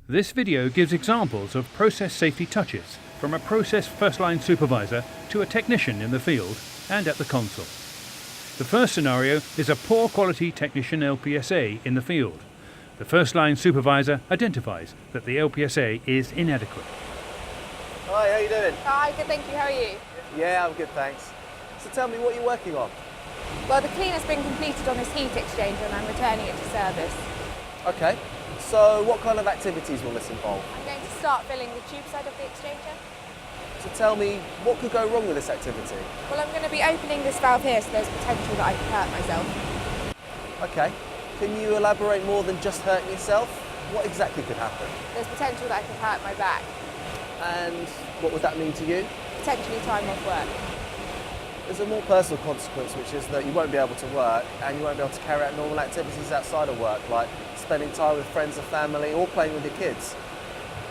This video gives examples of process safety touches from a process first-line supervisor to a technician in the field and at the console. The first scenario is a poor quality technician LPSA in the field. The first-line supervisor identifies that the LPSA is inadequate. Hi, how you doing? Hi, good, thank you. How are you? Yeah, I'm good, thanks. So tell me, what you're working on? Well, the cleaner's been completed on this heat exchanger and I'm returning it to service. Okay. So what kind of activities will this involve? I'm going to start filling the tube side of the exchanger. So tell me, what could go wrong with this activity? Well, I'm going to be opening this valve here, so there's potential that I could hurt myself. Okay. Can you elaborate more than just hurting yourself? What exactly could happen? There's potential that I could hurt my back. And what would that mean to you? Potentially time off work. There's a more personal consequence, which is that you won't be able to work and you won't be able to carry out normal activities outside of work, like spending time with friends and family or playing with your kids.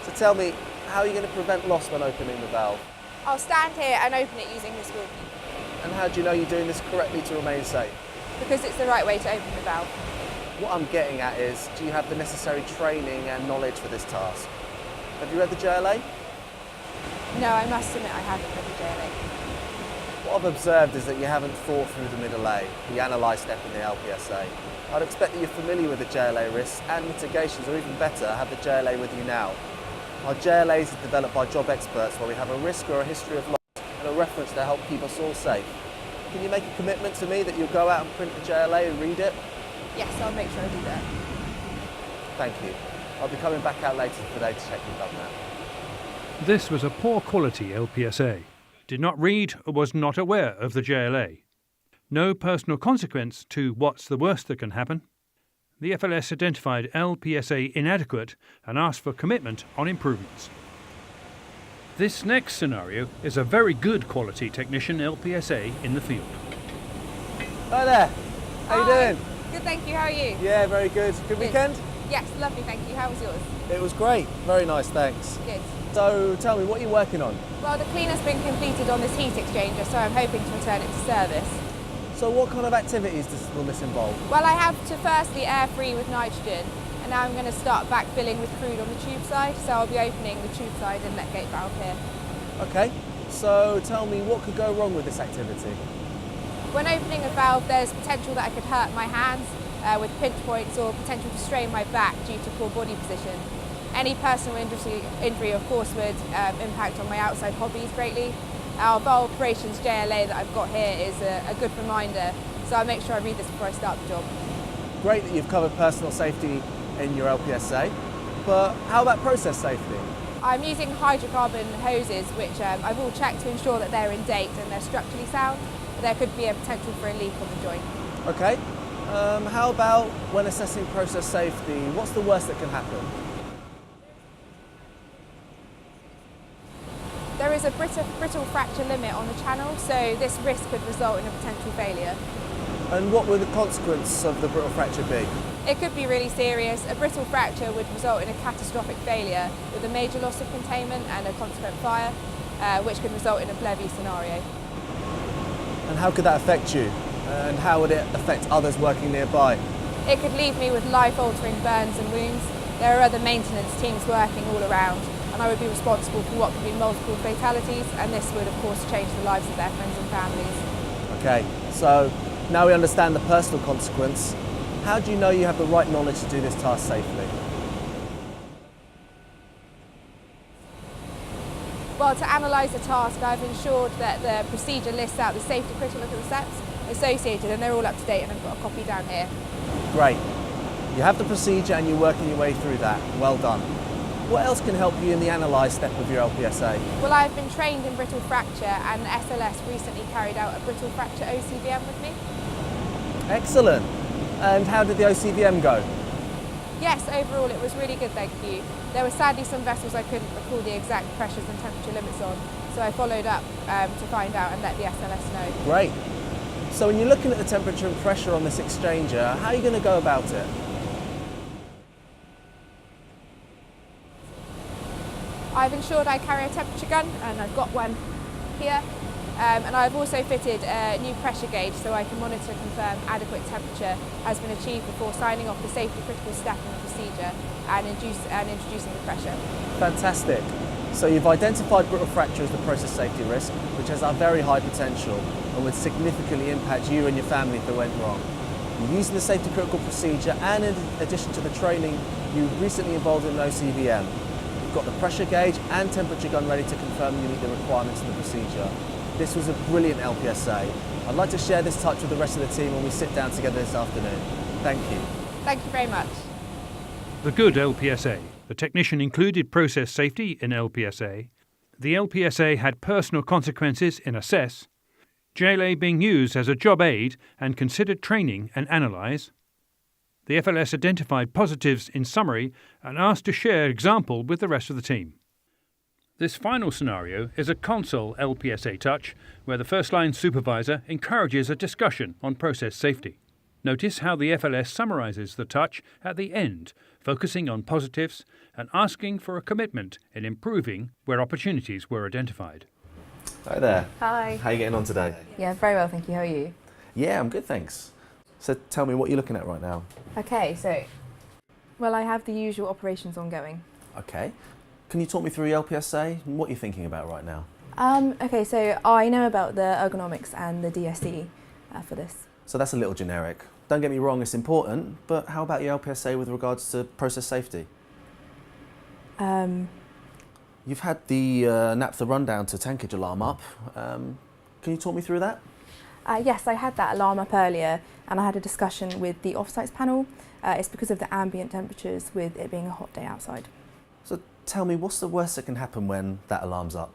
So tell me, how are you going to prevent loss when opening the valve? I'll stand here and open it using this wheel, And how do you know you're doing this correctly to remain safe? because it's the right way to open the valve. What I'm getting at is, do you have the necessary training and knowledge for this task? Have you read the JLA? No, I must admit I haven't read the JLA. What I've observed is that you haven't thought through the middle A, the analyse step in the LPSA. I'd expect that you're familiar with the JLA risks and mitigations, or even better, have the JLA with you now. Our JLAs are developed by job experts where we have a risk or a history of loss and a reference to help keep us all safe. Can you make a commitment to me that you'll go out and print the JLA and read it? Yes, I'll make sure I do that. Thank you. I'll be coming back out later today to check you've done that. This was a poor quality LPSA. Did not read or was not aware of the JLA. No personal consequence to what's the worst that can happen. The FLS identified LPSA inadequate and asked for commitment on improvements. This next scenario is a very good quality technician LPSA in the field. Hi there. How you Hi. doing? Good, thank you. How are you? Yeah, very good. Good weekend? Yes, lovely, thank you. How was yours? It was great. Very nice, thanks. Good. So tell me, what are you working on? Well, the cleaner's been completed on this heat exchanger, so I'm hoping to return it to service. So what kind of activities will this involve? Well, I have to firstly air free with nitrogen, and now I'm going to start backfilling with crude on the tube side, so I'll be opening the tube side inlet gate valve here. Okay, so tell me, what could go wrong with this activity? When opening a valve, there's potential that I could hurt my hands with pinch points or potential to strain my back due to poor body position. Any personal injury of course would impact on my outside hobbies greatly. Our valve operations JLA that I've got here is a good reminder, so I'll make sure I read this before I start the job. Great that you've covered personal safety in your LPSA, but how about process safety? I'm using hydrocarbon hoses, which I will check to ensure that they're in date and they're structurally sound, but there could be a potential for a leak on the joint. Okay, how about when assessing process safety, what's the worst that can happen? There is a brittle fracture limit on the channel, so this risk could result in a potential failure. And what would the consequence of the brittle fracture be? It could be really serious. A brittle fracture would result in a catastrophic failure with a major loss of containment and a consequent fire, which could result in a Plevy scenario. And how could that affect you? And how would it affect others working nearby? It could leave me with life-altering burns and wounds. There are other maintenance teams working all around, and I would be responsible for what could be multiple fatalities, and this would of course change the lives of their friends and families. Okay, so now we understand the personal consequence. How do you know you have the right knowledge to do this task safely? Well, to analyse the task, I've ensured that the procedure lists out the safety critical steps associated, and they're all up to date, and I've got a copy down here. Great. You have the procedure and you're working your way through that. Well done. What else can help you in the analyse step of your LPSA? Well, I've been trained in brittle fracture, and the SLS recently carried out a brittle fracture OCVM with me. Excellent. And how did the OCVM go? Yes, overall it was really good, thank you. There were sadly some vessels I couldn't recall the exact pressures and temperature limits on, so I followed up to find out and let the SLS know. Great. So when you're looking at the temperature and pressure on this exchanger, how are you going to go about it? I've ensured I carry a temperature gun, and I've got one here. And I've also fitted a new pressure gauge so I can monitor and confirm adequate temperature has been achieved before signing off the safety critical step in the procedure and introducing the pressure. Fantastic. So you've identified brittle fracture as the process safety risk, which has a very high potential and would significantly impact you and your family if it went wrong. You're using the safety critical procedure, and in addition to the training, you recently involved in an OCVM. You've got the pressure gauge and temperature gun ready to confirm you meet the requirements of the procedure. This was a brilliant LPSA. I'd like to share this touch with the rest of the team when we sit down together this afternoon. Thank you. Thank you very much. The good LPSA. The technician included process safety in LPSA. The LPSA had personal consequences in assess. JLA being used as a job aid and considered training and analyse. The FLS identified positives in summary and asked to share example with the rest of the team. This final scenario is a console LPSA touch where the first-line supervisor encourages a discussion on process safety. Notice how the FLS summarises the touch at the end, focusing on positives and asking for a commitment in improving where opportunities were identified. Hi there. Hi. How are you getting on today? Yeah, very well, thank you. How are you? Yeah, I'm good, thanks. So tell me what you're looking at right now. Okay, well, I have the usual operations ongoing. Okay. Can you talk me through your LPSA and what you're thinking about right now? Okay, so I know about the ergonomics and the DSE for this. So that's a little generic. Don't get me wrong, it's important, but how about your LPSA with regards to process safety? You've had the NAPTHA rundown to tankage alarm up. Can you talk me through that? Yes, I had that alarm up earlier and I had a discussion with the offsites panel. It's because of the ambient temperatures with it being a hot day outside. So tell me, what's the worst that can happen when that alarm's up?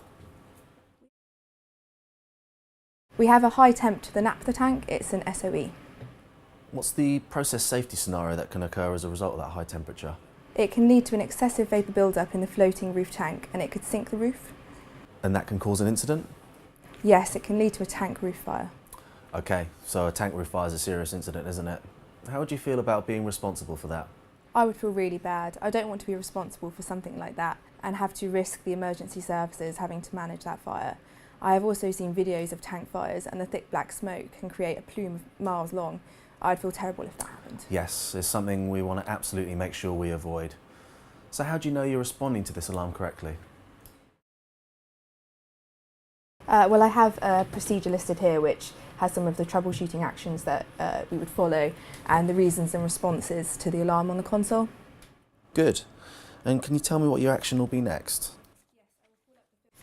We have a high temp to the NAPTHA tank, it's an SOE. What's the process safety scenario that can occur as a result of that high temperature? It can lead to an excessive vapour build-up in the floating roof tank and it could sink the roof. And that can cause an incident? Yes, it can lead to a tank roof fire. Okay, so a tank roof fire is a serious incident, isn't it? How would you feel about being responsible for that? I would feel really bad. I don't want to be responsible for something like that and have to risk the emergency services having to manage that fire. I have also seen videos of tank fires and the thick black smoke can create a plume miles long. I'd feel terrible if that happened. Yes, it's something we want to absolutely make sure we avoid. So how do you know you're responding to this alarm correctly? Well, I have a procedure listed here which has some of the troubleshooting actions that we would follow and the reasons and responses to the alarm on the console. Good. And can you tell me what your action will be next?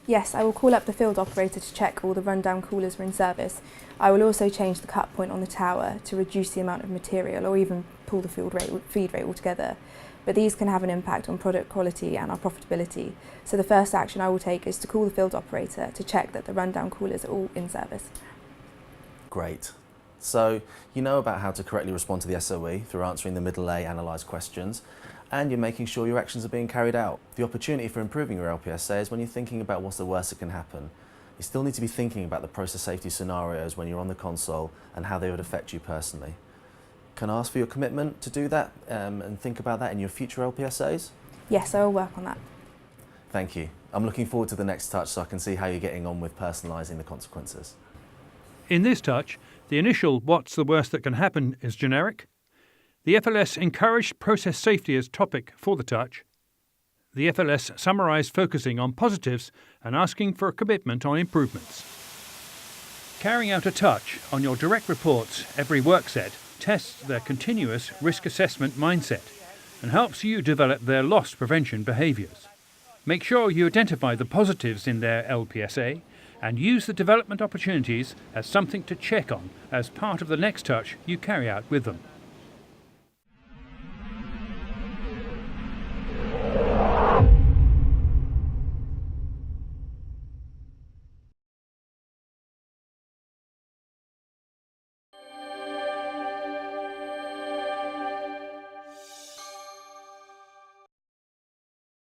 Yes, I will call up the field operator to check all the rundown coolers are in service. I will also change the cut point on the tower to reduce the amount of material or even pull the feed rate altogether. But these can have an impact on product quality and our profitability. So the first action I will take is to call the field operator to check that the rundown coolers are all in service. Great. So you know about how to correctly respond to the SOE through answering the middle A analysed questions, and you're making sure your actions are being carried out. The opportunity for improving your LPSA is when you're thinking about what's the worst that can happen. You still need to be thinking about the process safety scenarios when you're on the console and how they would affect you personally. Can I ask for your commitment to do that and think about that in your future LPSAs? Yes, I will work on that. Thank you. I'm looking forward to the next touch so I can see how you're getting on with personalising the consequences. In this touch, the initial "what's the worst that can happen" is generic. The FLS encouraged process safety as topic for the touch. The FLS summarised focusing on positives and asking for a commitment on improvements. Carrying out a touch on your direct reports every work set tests their continuous risk assessment mindset and helps you develop their loss prevention behaviours. Make sure you identify the positives in their LPSA and use the development opportunities as something to check on as part of the next touch you carry out with them.